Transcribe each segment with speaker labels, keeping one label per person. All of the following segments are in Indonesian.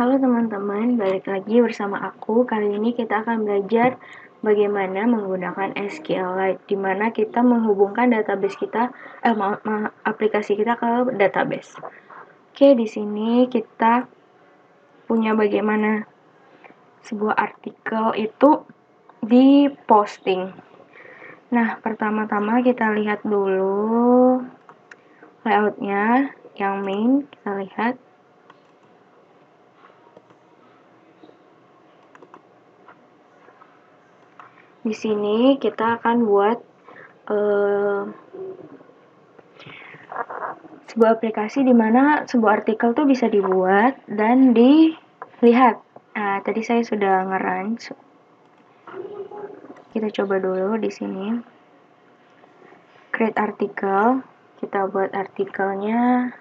Speaker 1: Halo teman-teman, balik lagi bersama aku. Kali ini kita akan belajar bagaimana menggunakan SQLite, di mana kita menghubungkan database kita, aplikasi kita ke database. Oke, di sini kita punya bagaimana sebuah artikel itu diposting. Nah, pertama-tama kita lihat dulu layoutnya, yang main kita lihat. Di sini kita akan buat sebuah aplikasi di mana sebuah artikel tuh bisa dibuat dan dilihat. Nah, tadi saya sudah nge-run. Kita coba dulu di sini. Create artikel. Kita buat artikelnya.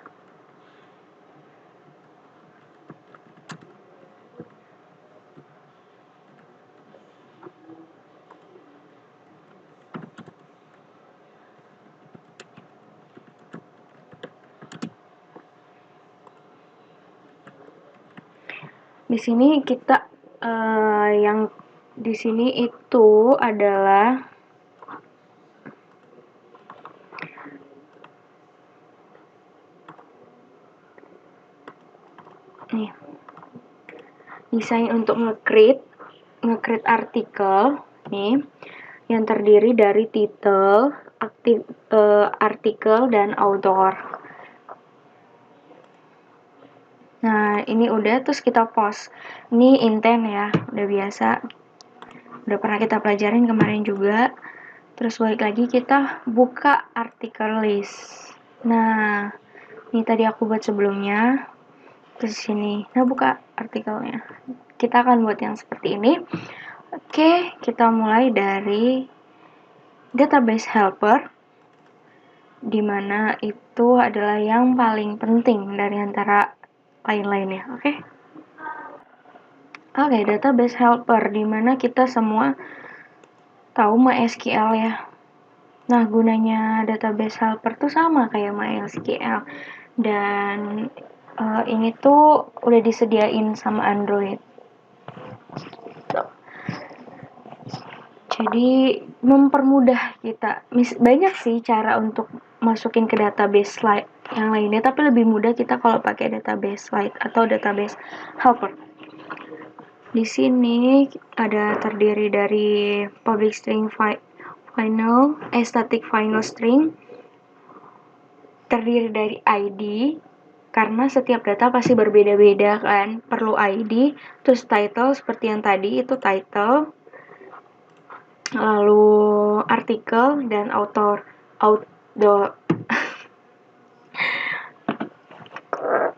Speaker 1: Di sini kita yang di sini itu adalah nih, desain untuk nge-create artikel nih yang terdiri dari title, artikel dan author. Nah, ini udah, terus kita post. Ini intent ya, udah biasa. Udah pernah kita pelajarin kemarin juga. Terus balik lagi kita buka artikel list. Nah, ini tadi aku buat sebelumnya. Terus sini, nah buka artikelnya. Kita akan buat yang seperti ini. Oke, kita mulai dari database helper, dimana itu adalah yang paling penting dari antara lain-lainnya. Oke, database helper, dimana kita semua tahu MySQL ya. Nah, gunanya database helper tuh sama kayak MySQL. Dan ini tuh udah disediain sama Android. Jadi mempermudah kita. Banyak sih cara untuk masukin ke database yang lainnya, tapi lebih mudah kita kalau pakai database Lite atau database helper. Di sini ada terdiri dari public string static final string, terdiri dari ID, karena setiap data pasti berbeda-beda kan, perlu ID. Terus title seperti yang tadi itu title, lalu artikel dan author.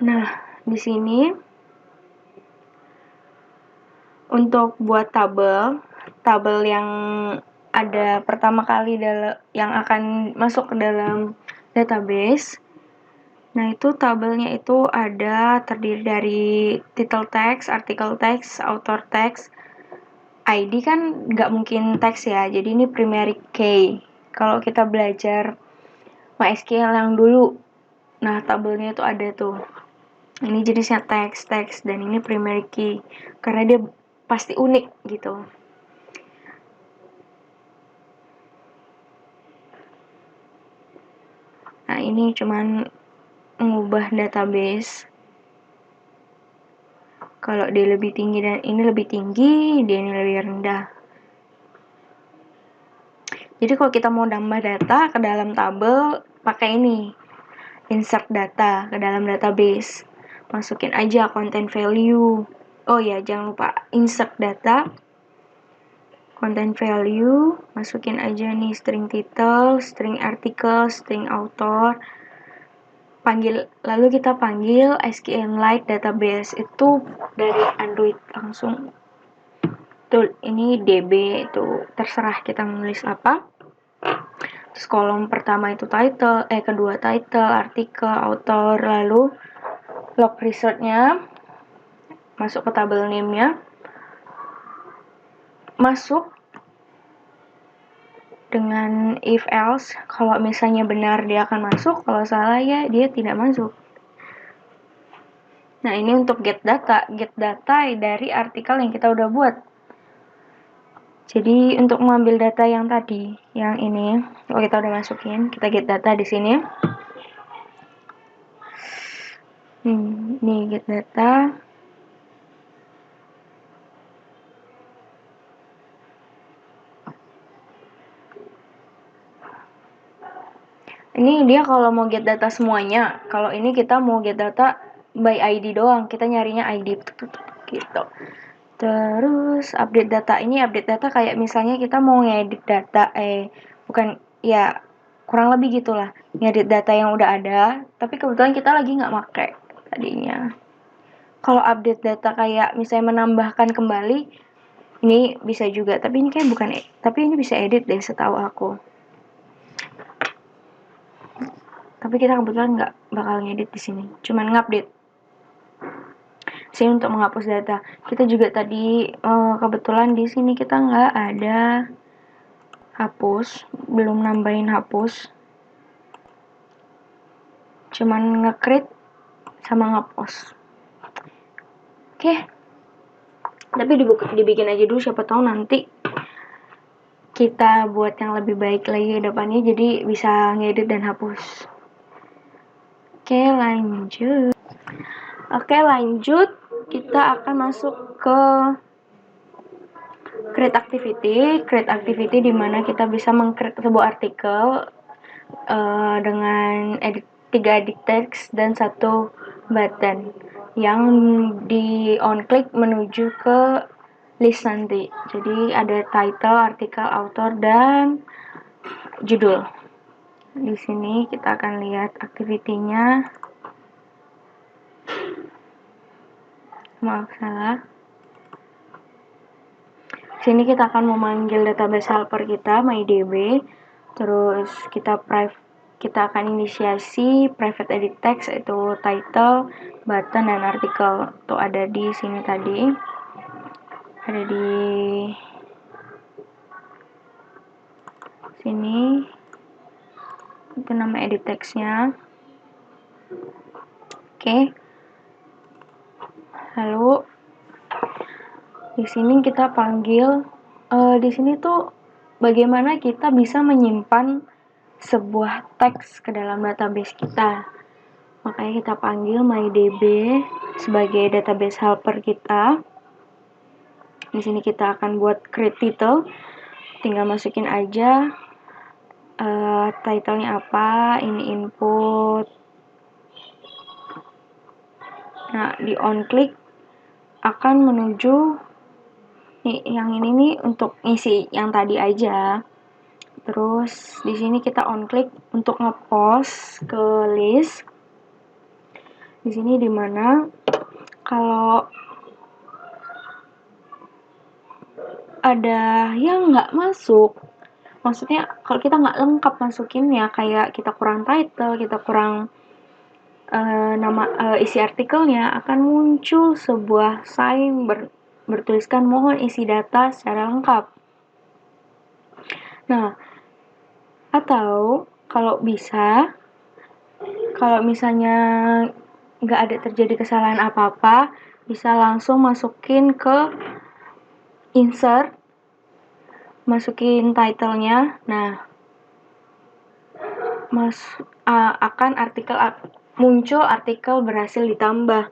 Speaker 1: Nah, di sini untuk buat tabel yang ada pertama kali yang akan masuk ke dalam database. Nah, itu tabelnya itu ada terdiri dari title text, article text, author text. ID kan nggak mungkin teks ya, jadi ini primary key. Kalau kita belajar MySQL yang dulu, nah tabelnya itu ada tuh. Ini jenisnya teks, dan ini primary key. Karena dia pasti unik gitu. Nah, ini cuman mengubah database. Kalau dia lebih tinggi dan ini lebih tinggi, dia ini lebih rendah. Jadi kalau kita mau nambah data ke dalam tabel, pakai ini. Insert data ke dalam database. Masukin aja content value. Oh ya, jangan lupa insert data, content value, masukin aja nih string title, string article, string author. Lalu kita panggil SQLite database, itu dari Android langsung. Tuh, ini DB, itu terserah kita menulis apa. Terus kolom pertama itu kedua title, artikel, author, lalu log result-nya, masuk ke tabel name-nya, masuk dengan if else. Kalau misalnya benar dia akan masuk, kalau salah ya dia tidak masuk. Nah, ini untuk get data dari artikel yang kita udah buat. Jadi untuk mengambil data yang tadi, yang ini, kalau kita udah masukin, kita get data di sini. Ini get data. Ini dia kalau mau get data semuanya. Kalau ini kita mau get data by ID doang. Kita nyarinya ID gitu. Terus update data, ini update data kayak misalnya kita mau ngedit data, bukan ya, kurang lebih gitulah, ngedit data yang udah ada, tapi kebetulan kita lagi nggak pakai tadinya. Kalau update data kayak misalnya menambahkan kembali, ini bisa juga, tapi ini kayak bukan, tapi ini bisa edit deh setahu aku. Tapi kita kebetulan nggak bakal ngedit di sini, cuman ngupdate. Sini untuk menghapus data. Kita juga tadi kebetulan di sini kita nggak ada hapus, belum nambahin hapus. Cuman nge-create sama nge-post. Oke. Tapi dibikin aja dulu, siapa tahu nanti kita buat yang lebih baik lagi ke depannya, jadi bisa ngedit dan hapus. Oke, lanjut. Kita akan masuk ke create activity di mana kita bisa meng-create sebuah artikel dengan 3 edit text dan 1 button yang di on click menuju ke list nanti. Jadi ada title, artikel, author, dan judul. Di sini kita akan lihat activity-nya. Maaf, salah. Sini kita akan memanggil database helper kita, MyDB. Terus kita akan inisiasi private edit text, itu title, button, dan artikel. Itu ada di sini tadi. Ada di sini. Itu nama edit text-nya. Oke. Lalu di sini kita panggil, di sini tuh bagaimana kita bisa menyimpan sebuah teks ke dalam database kita. Makanya kita panggil MyDB sebagai database helper kita. Di sini kita akan buat create title. Tinggal masukin aja title-nya apa, ini input. Nah, di on click akan menuju nih, yang ini nih untuk ngisi yang tadi aja. Terus di sini kita on click untuk ngepost ke list. Di sini dimana kalau ada yang nggak masuk, maksudnya kalau kita nggak lengkap masukinnya, kayak kita kurang title, kita kurang isi artikelnya, akan muncul sebuah sign bertuliskan mohon isi data secara lengkap. Nah, atau kalau bisa, kalau misalnya nggak ada terjadi kesalahan apa-apa, bisa langsung masukin ke insert, masukin title-nya. Nah, akan muncul artikel berhasil ditambah.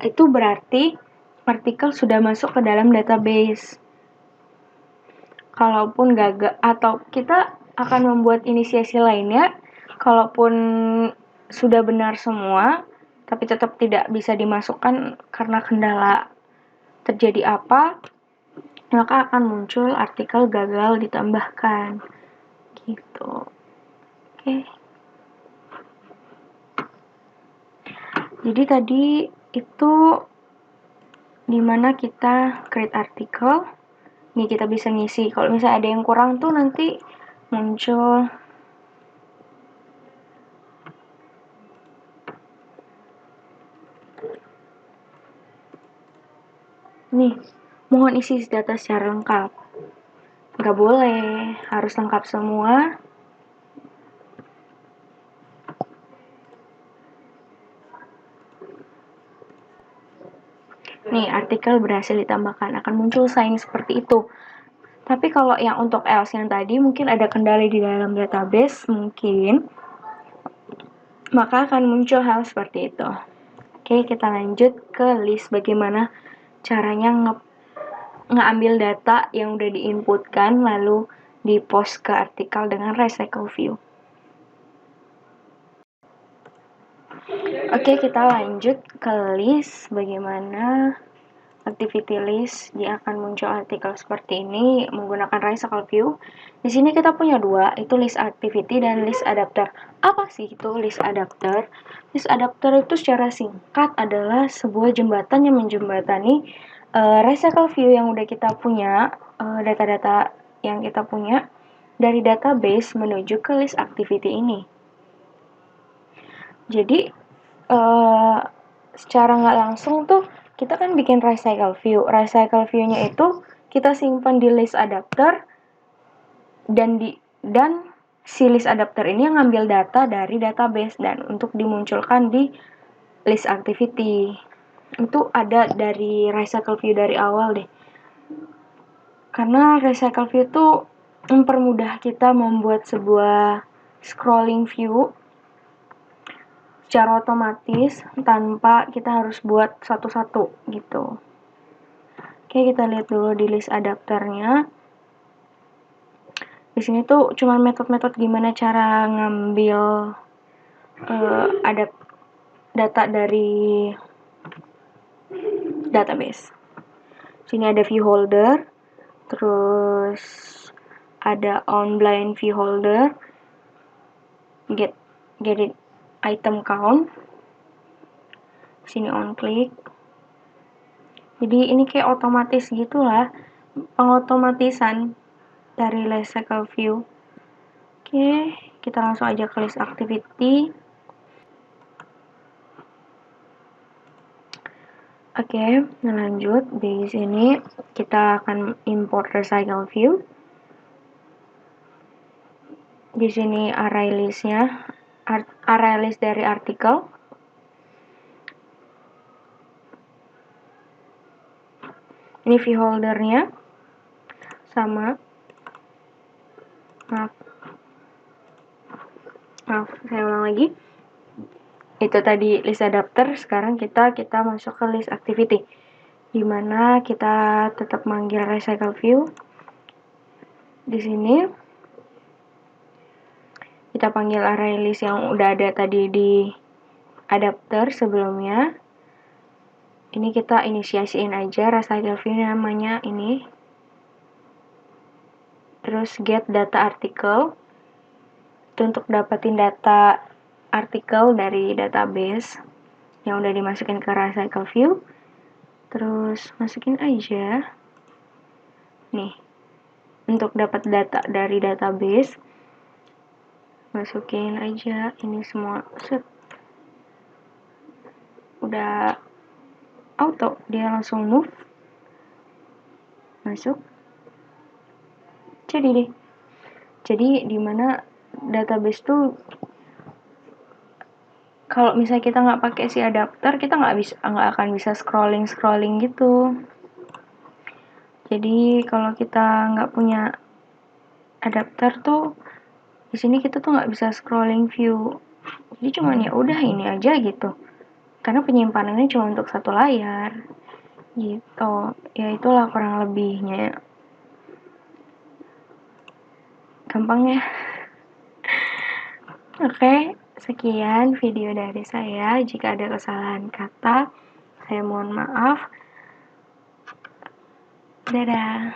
Speaker 1: Itu berarti artikel sudah masuk ke dalam database. Kalaupun gagal, atau kita akan membuat inisiasi lainnya, kalaupun sudah benar semua tapi tetap tidak bisa dimasukkan karena kendala terjadi apa, maka akan muncul artikel gagal ditambahkan gitu. Oke. Jadi tadi itu dimana kita create artikel. Ini kita bisa ngisi. Kalau misalnya ada yang kurang tuh nanti muncul nih, mohon isi data secara lengkap. Nggak boleh, harus lengkap semua. Nih, artikel berhasil ditambahkan, akan muncul sign seperti itu. Tapi kalau yang untuk else yang tadi mungkin ada kendala di dalam database, mungkin maka akan muncul hal seperti itu. Oke, kita lanjut ke list bagaimana caranya ngambil data yang udah diinputkan lalu di post ke artikel dengan recycle view. Oke, kita lanjut ke list bagaimana activity list dia akan muncul artikel seperti ini menggunakan recycle view. Di sini kita punya dua, itu list activity dan list adapter. Apa sih itu list adapter? List adapter itu secara singkat adalah sebuah jembatan yang menjembatani recycle view yang udah kita punya, data-data yang kita punya dari database menuju ke list activity ini. Jadi secara nggak langsung tuh kita kan bikin recycle view. Recycle view-nya itu kita simpan di list adapter dan si list adapter ini yang ngambil data dari database dan untuk dimunculkan di list activity. Itu ada dari recycle view dari awal deh. Karena recycle view itu mempermudah kita membuat sebuah scrolling view secara otomatis tanpa kita harus buat satu-satu gitu. Oke, kita lihat dulu di list adapternya. Di sini tuh cuma metode-metode gimana cara ngambil data dari database. Sini ada view holder, terus ada on blind view holder, get it item count, sini on click. Jadi ini kayak otomatis gitulah, pengotomatisan dari recycle view. Oke, kita langsung aja ke list activity. Oke, lanjut. Di sini kita akan import recycle view. Di sini array listnya, array list dari artikel. Ini view holdernya sama. Maaf, saya ulang lagi. Itu tadi list adapter, sekarang kita masuk ke list activity, dimana kita tetap manggil recycle view. Di sini kita panggil array list yang udah ada tadi di adapter sebelumnya. Ini kita inisiasiin aja recycle view namanya ini. Terus get data article, itu untuk dapetin data artikel dari database yang udah dimasukin ke recycle view. Terus masukin aja nih untuk dapat data dari database, masukin aja ini semua. Set, udah auto dia langsung move masuk. Jadi dimana database tuh kalau misalnya kita nggak pakai si adapter, kita nggak akan bisa scrolling gitu. Jadi kalau kita nggak punya adapter tuh di sini kita tuh nggak bisa scrolling view. Jadi cuman ya udah ini aja gitu. Karena penyimpanannya cuma untuk satu layar. Gitu. Ya itulah kurang lebihnya. Gampang ya. Oke, sekian video dari saya. Jika ada kesalahan kata, saya mohon maaf. Dadah.